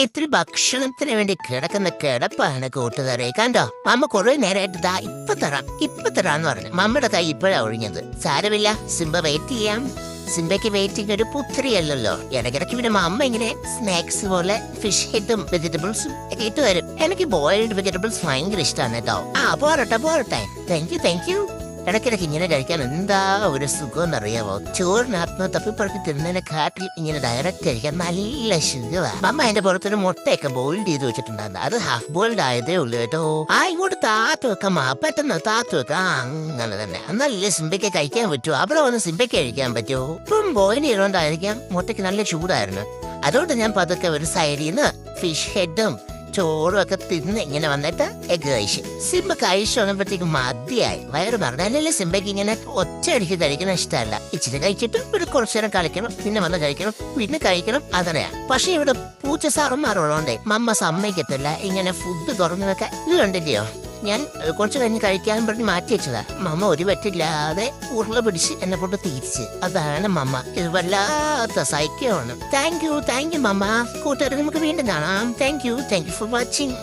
ഇത്തിരി ഭക്ഷണത്തിന് വേണ്ടി കിടക്കുന്ന കിടപ്പാണ് കൂട്ടുകാരെ. കണ്ടോ, മമ്മ കുറെ നേരമായിട്ട് ഇപ്പൊ തരാന്ന് പറഞ്ഞു. മമ്മയുടെ കൈ ഇപ്പോഴാ ഒഴിഞ്ഞത്. സാരമില്ല, സിംബ വെയിറ്റ് ചെയ്യാം. സിംബയ്ക്ക് വെയിറ്റിംഗ് ഒരു പുത്രിയല്ലല്ലോ. ഇടയ്ക്കിടയ്ക്ക് പിന്നെ അമ്മ ഇങ്ങനെ സ്നാക്സ് പോലെ ഫിഷ് ഹെഡും വെജിറ്റബിൾസും ഒക്കെ ഇട്ട് വരും. എനിക്ക് ബോയിൽഡ് വെജിറ്റബിൾസ് ഭയങ്കര ഇഷ്ടമാണ് കേട്ടോ. പോരട്ടെ. Thank you. ഇടയ്ക്കിടയ്ക്ക് ഇങ്ങനെ കഴിക്കാൻ എന്താ ഒരു സുഖം എന്നറിയാമോ? ചോറിനകത്ത് തപ്പിപ്പറക്കി തിന്നതിനെ കാട്ടിൽ ഇങ്ങനെ ഡയറക്റ്റ് കഴിക്കാൻ നല്ല സുഖമാണ്. അമ്മ അതിന്റെ പുറത്തൊരു മുട്ടയൊക്കെ ബോയിൽഡ് ചെയ്ത് വെച്ചിട്ടുണ്ടായിരുന്നു. അത് ഹാഫ് ബോയിൽഡ് ആയതേ ഉള്ളൂ കേട്ടോ. ഇങ്ങോട്ട് താത്തു വെക്കാം, പെട്ടെന്ന് താത്തു വെക്കാം. അങ്ങനെ തന്നെ നല്ല സിംബയ്ക്ക് കഴിക്കാൻ പറ്റുമോ? അവിടെ വന്ന് സിംബയ്ക്ക് കഴിക്കാൻ പറ്റുമോ? ഇപ്പം ബോയിൽ ചെയ്തോണ്ടായിരിക്കാം മുട്ടയ്ക്ക് നല്ല ചൂടായിരുന്നു. അതുകൊണ്ട് ഞാൻ പതുക്കെ ഒരു സൈഡിൽ നിന്ന് ഫിഷ് ഹെഡും ചോറും ഒക്കെ തിന്ന് ഇങ്ങനെ വന്നിട്ട് എഗ് കഴിച്ചു. സിംബ കഴിച്ചു വന്നപ്പോഴത്തേക്ക് മതിയായി, വയറ് പറഞ്ഞാലല്ലേ സിംബയ്ക്ക് ഇങ്ങനെ ഒറ്റ അടിക്ക് കഴിക്കണം ഇഷ്ടമല്ല. ഇച്ചിരി കഴിച്ചിട്ട് ഒരു കുറച്ചു നേരം കളിക്കണം, പിന്നെ വന്ന് കഴിക്കണം, പിന്നെ കഴിക്കണം, അതനെയാണ്. പക്ഷെ ഇവിടെ പൂച്ച സാറന്മാരുള്ളതുകൊണ്ടേ മമ്മ സമ്മതിക്കത്തില്ല ഇങ്ങനെ ഫുഡ് തുറന്നു വെക്കാൻ. ഇത് കണ്ടില്ലയോ, ഞാൻ കുറച്ച് കഴിഞ്ഞ് കഴിക്കാൻ പറഞ്ഞ് മാറ്റി വെച്ചതാ. മമ്മ ഒരു പറ്റില്ലാതെ ഉരുള പിടിച്ച് എന്നെ കൊണ്ട് തിരിച്ച്. അതാണ് മമ്മ. ഇത് വല്ലാത്ത സൈക്യമാണ്. താങ്ക് യു മമ്മ. കൂട്ടുകാരെ, നമുക്ക് വീണ്ടും കാണാം. Thank you for watching.